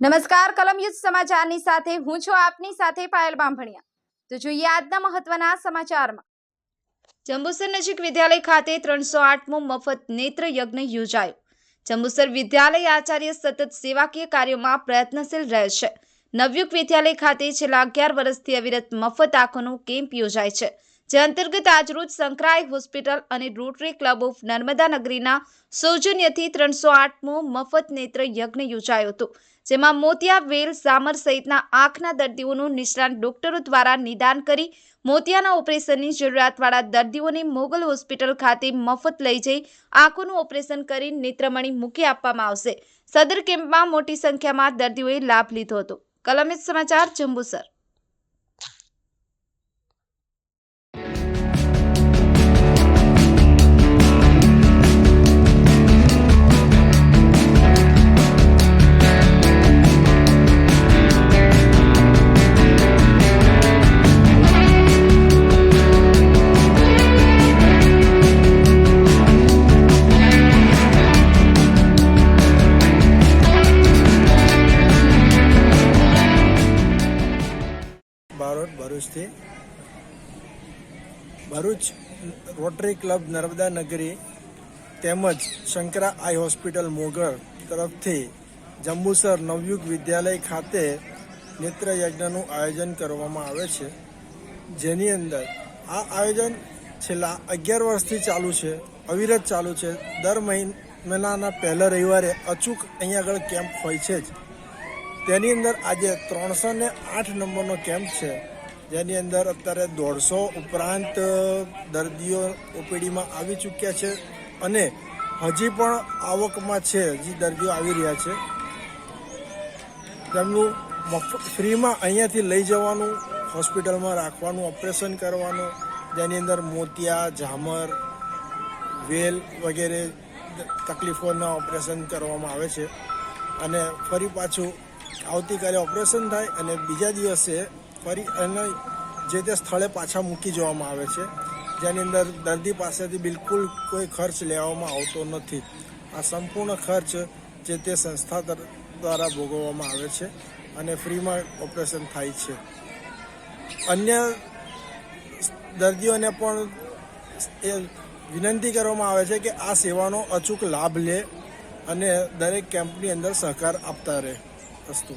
નમસ્કાર કલમ યુદ્ધ સમાચારની સાથે હું છું આપની સાથે પાયલ બામભણિયા। તો જોઈએ આજના મહત્વના સમાચારમાં। જંબુસર નજીક વિદ્યાલય ખાતે 308મો મફત નેત્ર યજ્ઞ યોજાયો। જંબુસર વિદ્યાલય આચાર્ય સતત સેવાકીય કાર્યોમાં પ્રયત્નશીલ રહે છે। નવયુગ વિદ્યાલય ખાતે છેલ્લા 11 વર્ષથી અવિરત મફત આંખોનો કેમ્પ યોજાય છે, જે અંતર્ગત આજરોજ સંકરાઈ હોસ્પિટલ અને રોટરી ક્લબ ઓફ નર્મદા નગરીના સૌજન્યથી 308મો મફત નેત્ર યજ્ઞ યોજાયો હતો, જેમાં મોતિયા, વેલ, ઝામર સહિતના આંખના દર્દીઓનું નિષ્ણાત ડોક્ટરો દ્વારા નિદાન કરી મોતિયાના ઓપરેશનની જરૂરિયાતવાળા દર્દીઓને મોગલ હોસ્પિટલ ખાતે મફત લઈ જઈ આંખોનું ઓપરેશન કરી નેત્રમણી મૂકી આપવામાં આવશે। સદર કેમ્પમાં મોટી સંખ્યામાં દર્દીઓએ લાભ લીધો હતો। કલમ યુદ્ધ સમાચાર, જંબુસર। ભરૂચથી ભરૂચ રોટરી ક્લબ નર્મદા નગરી તેમજ શંકરા આઈ હોસ્પિટલ મોગલ તરફથી જંબુસર નવયુગ વિદ્યાલય ખાતે નેત્ર યજ્ઞનું આયોજન કરવામાં આવે છે, જેની અંદર આ આયોજન છેલ્લા 11 વર્ષથી ચાલુ છે, અવિરત ચાલુ છે। દર મહિનાના પહેલા રવિવારે અચૂક અહીંયા આગળ કેમ્પ હોય છે જ। તેની અંદર આજે 308 નંબરનો કેમ્પ છે, જેની અંદર અત્યારે 150 ઉપરાંત દર્દીઓ ઓપીડીમાં આવી ચૂક્યા છે અને હજી પણ આવકમાં છે, હજી દર્દીઓ આવી રહ્યા છે। તેમનું ફ્રીમાં અહીંયાથી લઈ જવાનું, હોસ્પિટલમાં રાખવાનું, ઓપરેશન કરવાનું, જેની અંદર મોતિયા, ઝામર, વેલ વગેરે તકલીફોના ઓપરેશન કરવામાં આવે છે અને ફરી પાછું આવતીકાલે ઓપરેશન થાય અને બીજા દિવસે ફરી એને જે તે સ્થળે પાછા મૂકી જવામાં આવે છે, જેની અંદર દર્દી પાસેથી બિલકુલ કોઈ ખર્ચ લેવામાં આવતો નથી। આ સંપૂર્ણ ખર્ચ જે તે સંસ્થા દ્વારા ભોગવવામાં આવે છે અને ફ્રીમાં ઓપરેશન થાય છે। અન્ય દર્દીઓને પણ એ વિનંતી કરવામાં આવે છે કે આ સેવાનો અચૂક લાભ લે અને દરેક કેમ્પની અંદર સહકાર આપતા રહે। અસ્તુ।